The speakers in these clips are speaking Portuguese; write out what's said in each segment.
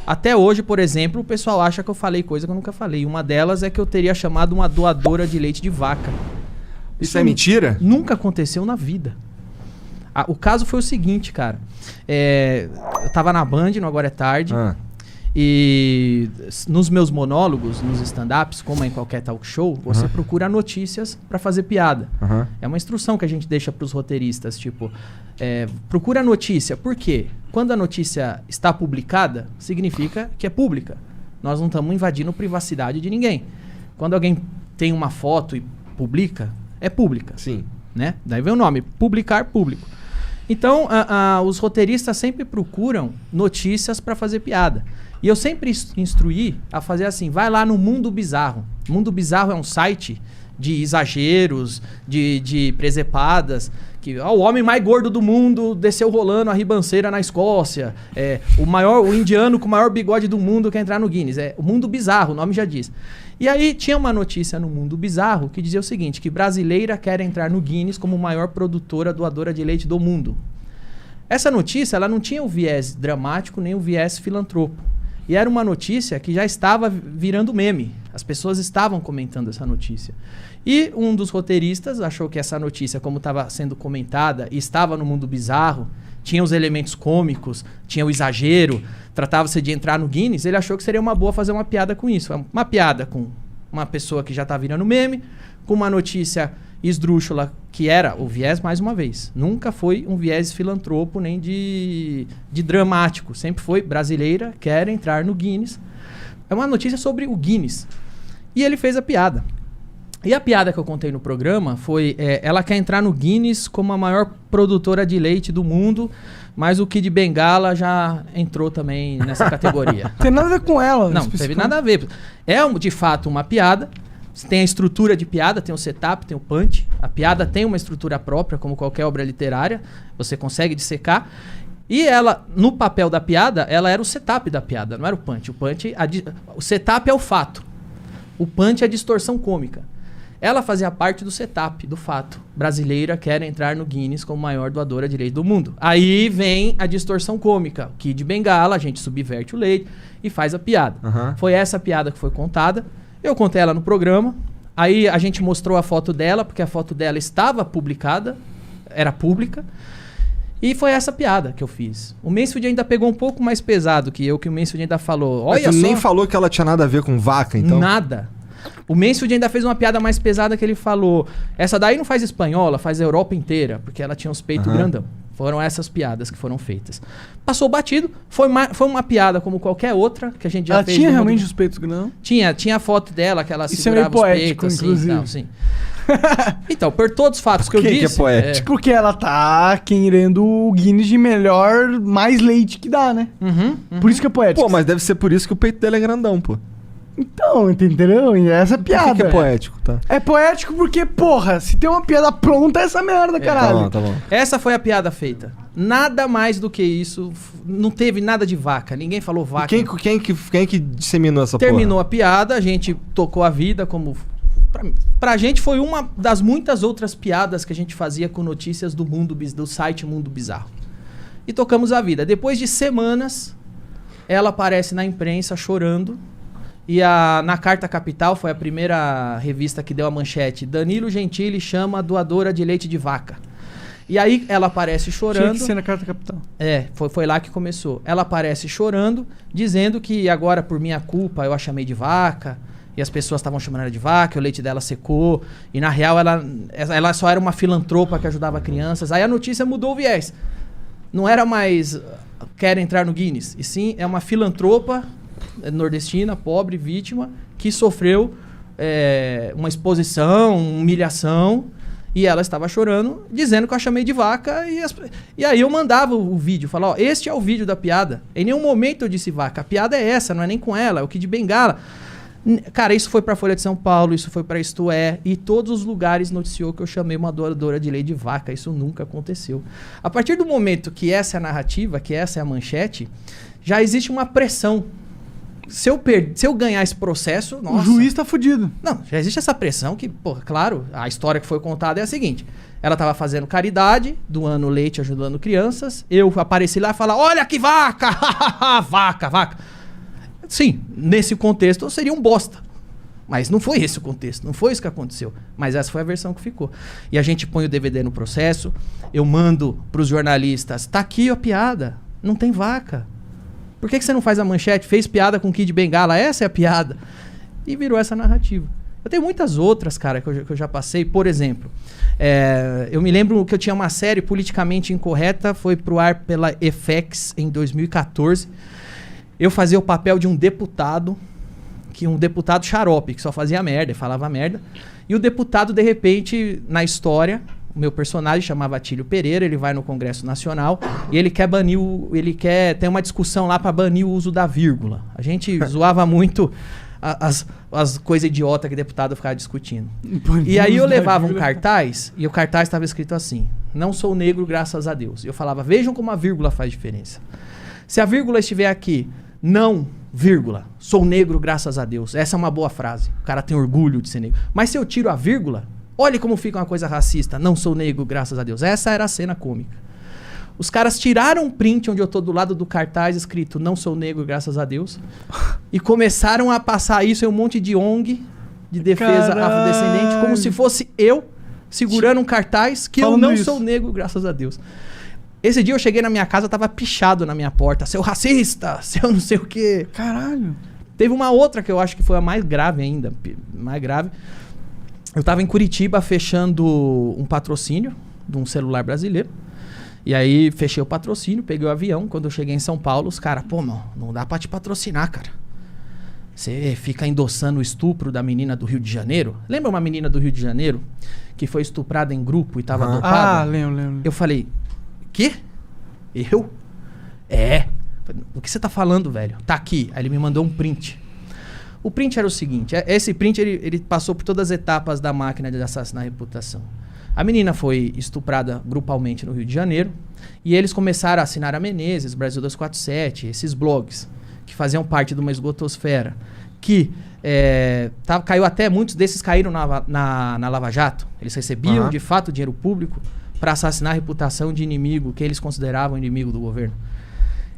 Até hoje, por exemplo, o pessoal acha que eu falei coisa que eu nunca falei. Uma delas é que eu teria chamado uma doadora de leite de vaca. Isso é mentira? Nunca aconteceu na vida. O caso foi o seguinte, cara. Eu tava na Band, no Agora é Tarde. E nos meus monólogos, nos stand-ups, como em qualquer talk show, você procura notícias pra fazer piada. É uma instrução que a gente deixa pros roteiristas, tipo... procura a notícia. Por quê? Quando a notícia está publicada, significa que é pública. Nós não estamos invadindo privacidade de ninguém. Quando alguém tem uma foto e publica, é pública. Sim. Né? Daí vem o nome, publicar público. Então, os roteiristas sempre procuram notícias para fazer piada. E eu sempre instruí a fazer assim, vai lá no Mundo Bizarro. Mundo Bizarro é um site de exageros, de presepadas, que o homem mais gordo do mundo desceu rolando a ribanceira na Escócia, o indiano com o maior bigode do mundo quer entrar no Guinness. O Mundo Bizarro, o nome já diz. E aí tinha uma notícia no Mundo Bizarro que dizia o seguinte, que brasileira quer entrar no Guinness como maior produtora doadora de leite do mundo. Essa notícia, ela não tinha o viés dramático nem o viés filantropo. E era uma notícia que já estava virando meme. As pessoas estavam comentando essa notícia. E um dos roteiristas achou que essa notícia, como estava sendo comentada e estava no Mundo Bizarro, tinha os elementos cômicos, tinha o exagero, tratava-se de entrar no Guinness, ele achou que seria uma boa fazer uma piada com isso. Uma piada com uma pessoa que já está virando meme, com uma notícia esdrúxula, que era o viés, mais uma vez. Nunca foi um viés filantropo, nem de dramático. Sempre foi brasileira, quer entrar no Guinness. É uma notícia sobre o Guinness. E ele fez a piada. E a piada que eu contei no programa foi, ela quer entrar no Guinness como a maior produtora de leite do mundo, mas o Kid Bengala já entrou também nessa categoria. Tem nada a ver com ela. Não, teve nada a ver. De fato uma piada. Tem a estrutura de piada, tem o setup, tem o punch. A piada tem uma estrutura própria, como qualquer obra literária. Você consegue dissecar. E ela, no papel da piada, ela era o setup da piada, não era o punch. O setup é o fato. O punch é a distorção cômica. Ela fazia parte do setup, do fato. Brasileira quer entrar no Guinness como maior doadora de leite do mundo. Aí vem a distorção cômica. Kid Bengala, a gente subverte o leite e faz a piada. Foi essa piada que foi contada. Eu contei ela no programa. Aí a gente mostrou a foto dela, porque a foto dela estava publicada, era pública. E foi essa piada que eu fiz. O Mansfield ainda pegou um pouco mais pesado que eu, que o Mansfield ainda falou... Olha, tu nem falou que ela tinha nada a ver com vaca, então? Nada. O Mansfield ainda fez uma piada mais pesada que ele falou... Essa daí não faz espanhola, faz a Europa inteira, porque ela tinha os peitos grandão. Foram essas piadas que foram feitas. Passou batido, foi uma piada como qualquer outra que a gente já ela fez. Ela tinha realmente os peitos grandão? Tinha a foto dela, que ela isso segurava é meio poético, os peitos, inclusive. assim, sim. Então, por todos os fatos que eu disse... que é poético? Porque ela tá querendo o Guinness de melhor, mais leite que dá, né? Por isso que é poético. Pô, mas deve ser por isso que o peito dela é grandão, pô. Então, entendeu? E essa é a piada. Por que é poético, tá? É poético porque, porra, se tem uma piada pronta, é essa merda, caralho. Tá bom. Essa foi a piada feita. Nada mais do que isso. Não teve nada de vaca. Ninguém falou vaca. E quem que disseminou essa Terminou a piada, a gente tocou a vida como... Pra gente foi uma das muitas outras piadas que a gente fazia com notícias do site Mundo Bizarro. E tocamos a vida. Depois de semanas, ela aparece na imprensa chorando. E na Carta Capital, foi a primeira revista que deu a manchete, Danilo Gentili chama a doadora de leite de vaca. E aí ela aparece chorando. Tinha que ser na Carta Capital. Foi lá que começou. Ela aparece chorando, dizendo que agora por minha culpa eu a chamei de vaca, e as pessoas estavam chamando ela de vaca, o leite dela secou, e na real ela só era uma filantropa que ajudava crianças. Aí a notícia mudou o viés. Não era mais quer entrar no Guinness, e sim é uma filantropa nordestina, pobre, vítima, que sofreu uma exposição, humilhação, e ela estava chorando, dizendo que eu a chamei de vaca, e aí eu mandava o vídeo, falava, ó, este é o vídeo da piada. Em nenhum momento eu disse vaca, a piada é essa, não é nem com ela, é o Kid Bengala. Cara, isso foi pra Folha de São Paulo, isso foi pra Isto É, e todos os lugares noticiou que eu chamei uma doadora de leite de vaca, isso nunca aconteceu. A partir do momento que essa é a narrativa, que essa é a manchete, já existe uma pressão. Se eu ganhar esse processo, nossa... O juiz tá fudido. Não, já existe essa pressão que, porra, claro, a história que foi contada é a seguinte. Ela tava fazendo caridade, doando leite, ajudando crianças. Eu apareci lá e falei, olha que vaca! Vaca. Sim, nesse contexto eu seria um bosta. Mas não foi esse o contexto, não foi isso que aconteceu. Mas essa foi a versão que ficou. E a gente põe o DVD no processo, eu mando pros jornalistas, tá aqui a piada, não tem vaca. Por que você não faz a manchete? Fez piada com o Kid Bengala, essa é a piada. E virou essa narrativa. Eu tenho muitas outras, cara, que eu já passei. Por exemplo, eu me lembro que eu tinha uma série politicamente incorreta, foi pro ar pela FX em 2014. Eu fazia o papel de um deputado xarope, que só fazia merda, falava merda. E o deputado, de repente, na história, o meu personagem chamava Atílio Pereira, ele vai no Congresso Nacional e ele quer banir tem uma discussão lá para banir o uso da vírgula. A gente zoava muito as coisas idiotas que o deputado ficava discutindo. E aí eu levava um cartaz, e o cartaz estava escrito assim: não sou negro, graças a Deus. E eu falava, vejam como a vírgula faz diferença. Se a vírgula estiver aqui, não, vírgula, sou negro, graças a Deus. Essa é uma boa frase. O cara tem orgulho de ser negro. Mas se eu tiro a vírgula, olhe como fica uma coisa racista. Não sou negro, graças a Deus. Essa era a cena cômica. Os caras tiraram um print onde eu tô do lado do cartaz escrito não sou negro, graças a Deus. E começaram a passar isso em um monte de ONG de defesa afrodescendente, como se fosse eu segurando um cartaz que eu não sou negro, graças a Deus. Esse dia eu cheguei na minha casa, tava pichado na minha porta. Seu racista, seu não sei o quê. Caralho. Teve uma outra que eu acho que foi a mais grave ainda. Mais grave. Eu tava em Curitiba fechando um patrocínio de um celular brasileiro. E aí fechei o patrocínio, peguei o avião. Quando eu cheguei em São Paulo, os caras, pô, mano, não dá pra te patrocinar, cara. Você fica endossando o estupro da menina do Rio de Janeiro. Lembra uma menina do Rio de Janeiro que foi estuprada em grupo e tava dopada? Ah, lembro. Eu falei... Quê? Eu? É. O que você tá falando, velho? Tá aqui. Aí ele me mandou um print. O print era o seguinte. Esse print, ele passou por todas as etapas da máquina de assassinar a reputação. A menina foi estuprada grupalmente no Rio de Janeiro. E eles começaram a assinar a Menezes, Brasil 247, esses blogs que faziam parte de uma esgotosfera. Que caiu até, muitos desses caíram na Lava Jato. Eles recebiam, de fato, dinheiro público para assassinar a reputação de inimigo que eles consideravam inimigo do governo.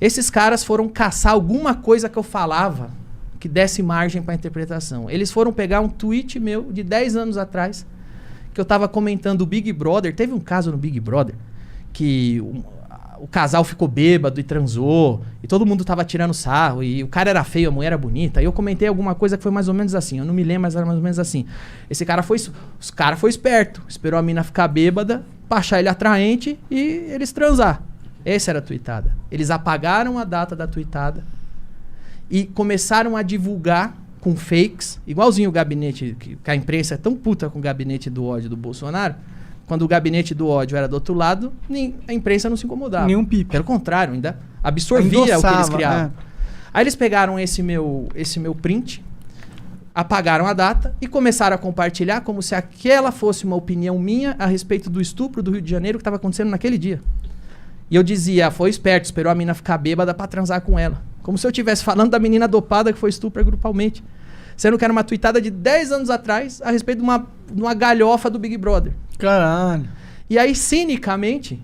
Esses caras foram caçar alguma coisa que eu falava que desse margem para interpretação. Eles foram pegar um tweet meu de 10 anos atrás, que eu tava comentando o Big Brother. Teve um caso no Big Brother que o casal ficou bêbado e transou, e todo mundo tava tirando sarro, e o cara era feio, a mulher era bonita. E eu comentei alguma coisa que foi mais ou menos assim, eu não me lembro, mas era mais ou menos assim. Os cara foi esperto, esperou a mina ficar bêbada, pra achar ele atraente e eles transar. Essa era a tweetada. Eles apagaram a data da tweetada e começaram a divulgar com fakes, igualzinho o gabinete, que a imprensa é tão puta com o gabinete do ódio do Bolsonaro. Quando o gabinete do ódio era do outro lado, a imprensa não se incomodava. Nenhum pipi. Pelo contrário, ainda absorvia o que eles criavam. Aí eles pegaram esse meu print, apagaram a data e começaram a compartilhar como se aquela fosse uma opinião minha a respeito do estupro do Rio de Janeiro que estava acontecendo naquele dia. E eu dizia, foi esperto, esperou a menina ficar bêbada pra transar com ela. Como se eu estivesse falando da menina dopada que foi estupra grupalmente. Sendo que era uma tweetada de 10 anos atrás a respeito de uma galhofa do Big Brother. Caralho. E aí, cinicamente,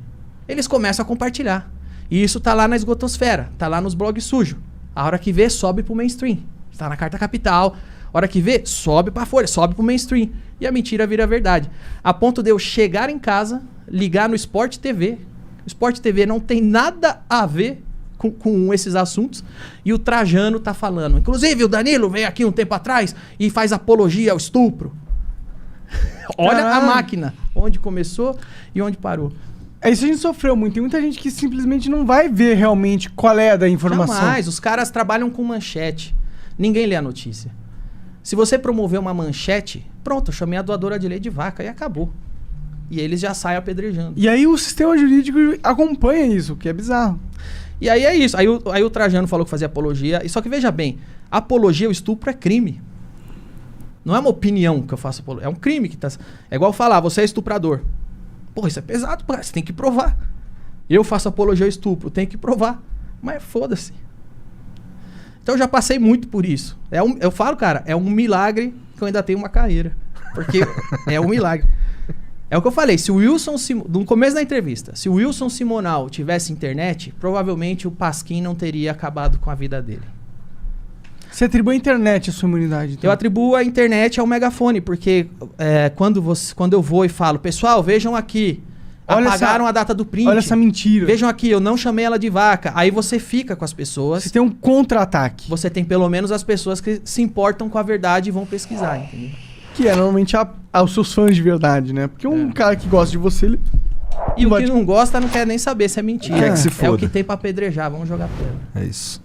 eles começam a compartilhar. E isso tá lá na esgotosfera, tá lá nos blogs sujos. A hora que vê, sobe pro mainstream. Tá na Carta Capital. A hora que vê, sobe pra Folha, sobe pro mainstream. E a mentira vira verdade. A ponto de eu chegar em casa, ligar no Sport TV. O Sport TV não tem nada a ver com esses assuntos. E o Trajano tá falando. Inclusive, o Danilo veio aqui um tempo atrás e faz apologia ao estupro. Olha a máquina. Onde começou e onde parou. Isso a gente sofreu muito. Tem muita gente que simplesmente não vai ver realmente qual é a da informação. Jamais. Os caras trabalham com manchete. Ninguém lê a notícia. Se você promover uma manchete, pronto, eu chamei a doadora de leite de vaca e acabou. E eles já saem apedrejando. E aí o sistema jurídico acompanha isso, que é bizarro. E aí é isso. Aí o Trajano falou que fazia apologia. Só que veja bem, apologia ao estupro é crime. Não é uma opinião que eu faço apologia. É um crime que tá... É igual falar, você é estuprador. Pô, isso é pesado, você tem que provar. Eu faço apologia ao estupro, tenho que provar. Mas foda-se. Então eu já passei muito por isso. Eu falo, cara, é um milagre que eu ainda tenho uma carreira. Porque é um milagre. É o que eu falei, se o Wilson, no começo da entrevista, se o Wilson Simonal tivesse internet, provavelmente o Pasquim não teria acabado com a vida dele. Você atribui à internet a sua imunidade, então? Eu atribuo a internet ao megafone, porque quando eu vou e falo, pessoal, vejam aqui, apagaram a data do print. Olha essa mentira. Vejam aqui, eu não chamei ela de vaca. Aí você fica com as pessoas. Você tem um contra-ataque. Você tem pelo menos as pessoas que se importam com a verdade e vão pesquisar, entendeu? Que é normalmente os seus fãs de verdade, né? Porque um cara que gosta de você, ele... E o que não gosta não quer nem saber se é mentira. Quer que se foda. É o que tem pra apedrejar, vamos jogar pedra. É isso.